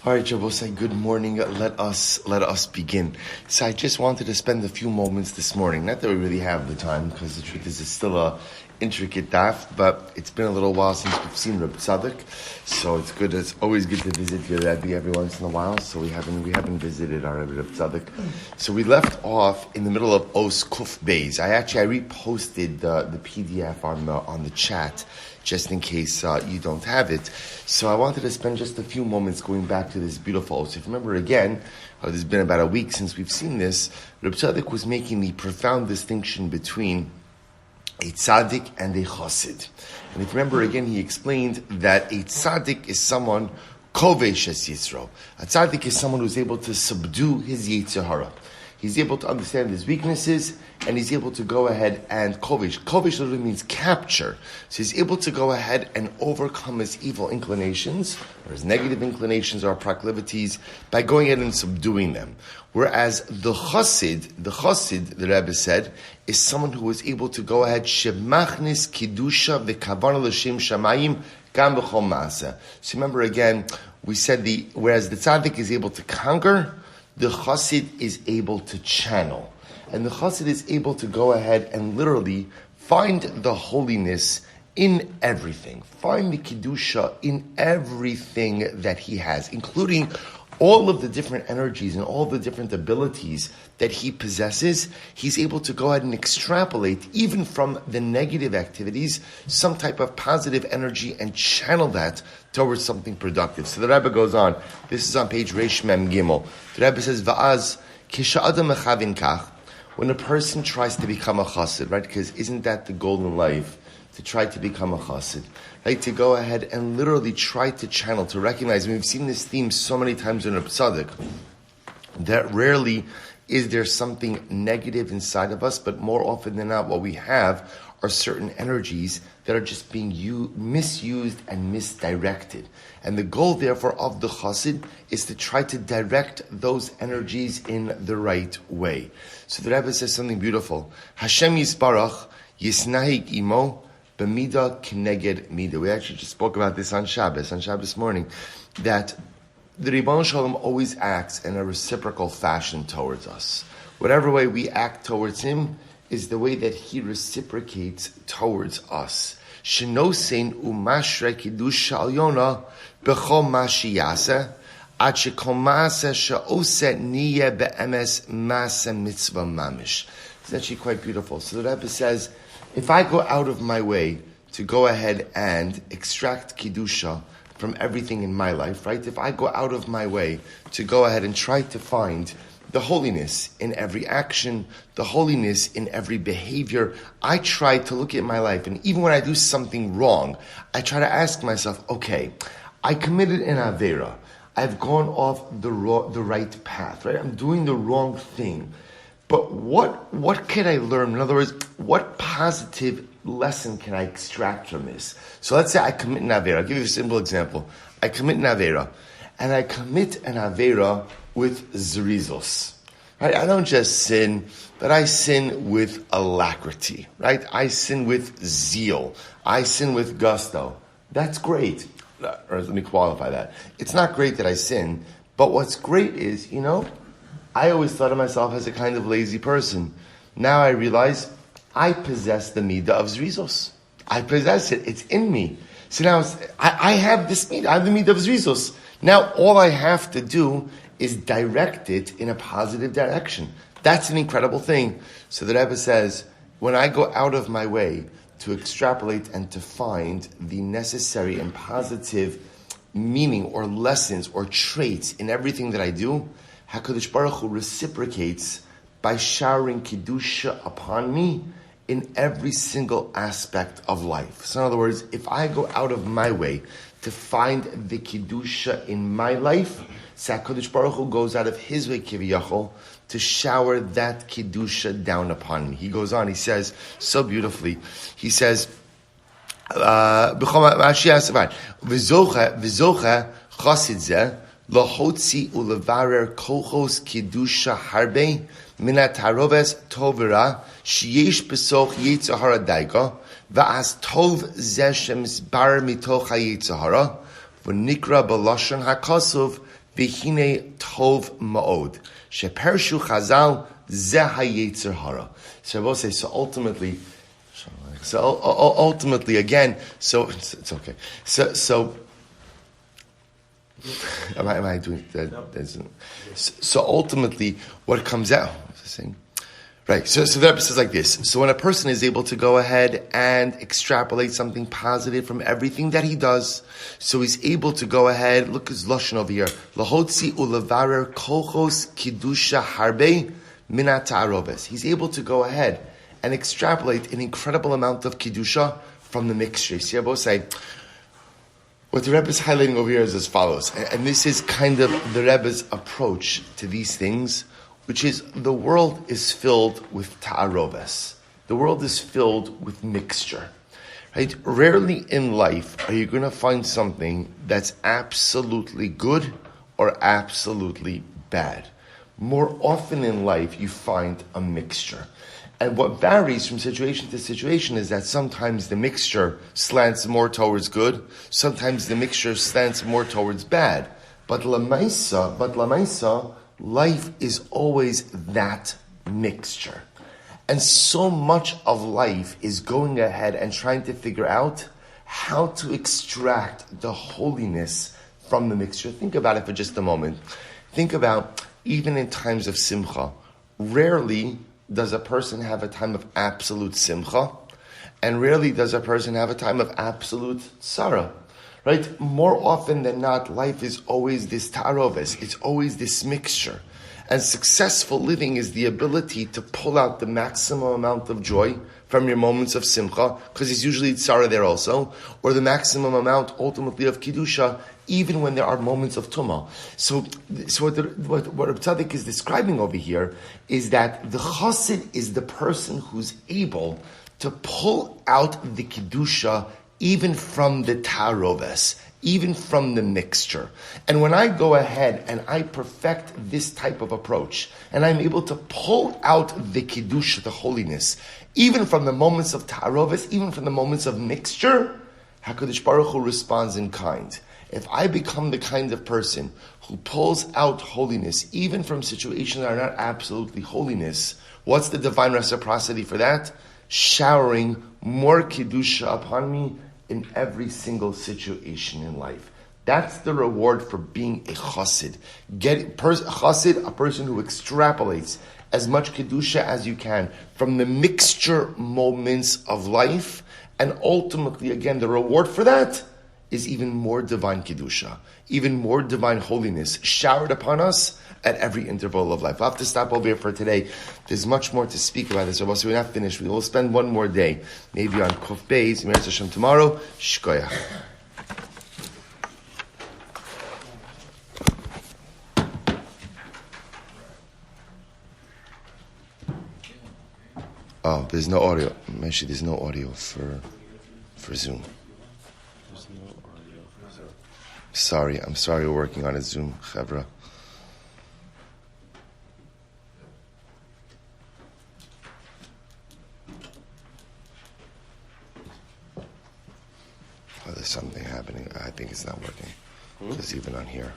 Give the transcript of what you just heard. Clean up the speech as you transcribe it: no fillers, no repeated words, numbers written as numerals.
All right, Jabosai, good morning. Let us begin. So I just wanted to spend a few moments this morning. Not that we really have the time, because the truth is it's still a intricate daf, but it's been a little while since we've seen Reb Tzaddik, so it's good. It's always good to visit your Rebbe every once in a while. So we haven't visited our Reb Tzaddik. So we left off in the middle of Os Kuf Beis. I reposted the PDF on the chat, just in case you don't have it. So I wanted to spend just a few moments going back to this beautiful Os. If you remember again, it's been about a week since we've seen this. Reb Tzaddik was making the profound distinction between a tzaddik and a chassid. And if you remember again, he explained that a tzaddik is someone kovesh es yisro. A tzaddik is someone who's able to subdue his yetzer hara. He's able to understand his weaknesses, and he's able to go ahead and kovesh. Kovesh literally means capture. So he's able to go ahead and overcome his evil inclinations, or his negative inclinations or proclivities, by going ahead and subduing them. Whereas the chassid, the Rebbe said, is someone who is able to go ahead, shemachnis kidusha v'kavana l'shem shamayim gam b'chol maaseh. So remember again, we said whereas the tzaddik is able to conquer, the chassid is able to channel. And the chassid is able to go ahead and literally find the holiness in everything. Find the kedusha in everything that he has, including all of the different energies and all the different abilities that he possesses. He's able to go ahead and extrapolate, even from the negative activities, some type of positive energy and channel that towards something productive. So the Rebbe goes on. This is on page Reish Mem Gimel. The Rebbe says, Va'az kisha'adam mechavin kach, when a person tries to become a chassid, right? Because isn't that the goal in life? To try to become a chassid, right? To go ahead and literally try to channel, to recognize. We've seen this theme so many times in Reb Tzaddik, that rarely is there something negative inside of us, but more often than not, what we have are certain energies that are just being misused and misdirected. And the goal, therefore, of the chassid is to try to direct those energies in the right way. So the Rebbe says something beautiful. Hashem Yisbarach Yisnahik Imo B'mida Kneged Mida. We actually just spoke about this on Shabbos morning, that the Ribbon Shalom always acts in a reciprocal fashion towards us. Whatever way we act towards him is the way that he reciprocates towards us. Shenosein umashre kidusha alyona b'chol mashiyase ad shekol maaseh she'oseh niyeh be'emes maaseh mitzvah mamish. It's actually quite beautiful. So the Rebbe says, if I go out of my way to go ahead and extract Kiddusha from everything in my life, right? If I go out of my way to go ahead and try to find the holiness in every action, the holiness in every behavior, I try to look at my life, and even when I do something wrong, I try to ask myself, okay, I committed an Avera. I've gone off the right path, right? I'm doing the wrong thing. But what can I learn? In other words, what positive lesson can I extract from this? So let's say I commit an Avera. I'll give you a simple example. I commit an Avera. And I commit an Avera with zrizos. Right? I don't just sin, but I sin with alacrity. Right? I sin with zeal. I sin with gusto. That's great. Or let me qualify that. It's not great that I sin, but what's great is, I always thought of myself as a kind of lazy person. Now I realize I possess the midah of zrizos. I possess it. It's in me. So now I have this midah. I have the midah of zrizos. Now all I have to do is direct it in a positive direction. That's an incredible thing. So the Rebbe says, when I go out of my way to extrapolate and to find the necessary and positive meaning or lessons or traits in everything that I do, HaKadosh Baruch Hu reciprocates by showering Kedusha upon me in every single aspect of life. So in other words, if I go out of my way to find the Kedusha in my life, so HaKadosh Baruch Hu goes out of his way, Kiviyachol, to shower that Kedusha down upon me. He goes on, he says, so beautifully, he says, V'zocha chasid zeh Lahotzi ulevarer kochos kidusha harbe minat haroves tovera sheyesh besoch yitzhara daiga va'as tov zeh shemisbar mitoch hayitzhara v'nikra balashon hakasuv V'hine tov ma'od. Shepershu chazal zeh hayetzer hara. So I will say, so ultimately, again, so it's okay. So am I doing that? So ultimately, what comes out? What's the saying? Right, so the Rebbe says like this. So when a person is able to go ahead and extrapolate something positive from everything that he does, so he's able to go ahead, look his lashon over here, lahotzi ulevarer kochos kidusha harbe minat ta'aroves. He's able to go ahead and extrapolate an incredible amount of kidusha from the mixture. See, I both say, what the Rebbe is highlighting over here is as follows, and this is kind of the Rebbe's approach to these things, which is the world is filled with ta'aroves. The world is filled with mixture. Right? Rarely in life are you going to find something that's absolutely good or absolutely bad. More often in life you find a mixture. And what varies from situation to situation is that sometimes the mixture slants more towards good, sometimes the mixture slants more towards bad. But lamaisa, life is always that mixture. And so much of life is going ahead and trying to figure out how to extract the holiness from the mixture. Think about it for just a moment. Think about, even in times of simcha, rarely does a person have a time of absolute simcha, and rarely does a person have a time of absolute tzara. Right? More often than not, life is always this ta'aroves. It's always this mixture. And successful living is the ability to pull out the maximum amount of joy from your moments of simcha, because it's usually tzara there also, or the maximum amount ultimately of kiddusha, even when there are moments of tumah. So what Reb Tzaddik is describing over here is that the chassid is the person who's able to pull out the kiddusha even from the ta'aroves, even from the mixture. And when I go ahead and I perfect this type of approach, and I'm able to pull out the kiddush, the holiness, even from the moments of ta'aroves, even from the moments of mixture, HaKadosh Baruch Hu responds in kind. If I become the kind of person who pulls out holiness, even from situations that are not absolutely holiness, what's the divine reciprocity for that? Showering more kedusha upon me in every single situation in life. That's the reward for being a chassid. Chassid, a person who extrapolates as much kedusha as you can from the mixture moments of life, and ultimately, again, the reward for that is even more divine kedusha, even more divine holiness showered upon us at every interval of life. I'll have to stop over here for today. There's much more to speak about this, so we're not finished. We will spend one more day, maybe on Kuf Beis, Meretz Hashem tomorrow. Shkoyach. Oh, there's no audio. Actually, there's no audio for Zoom. There's no audio for Zoom. I'm sorry we're working on a Zoom, Chavra. Oh, there's something happening. I think it's not working. Just even on here.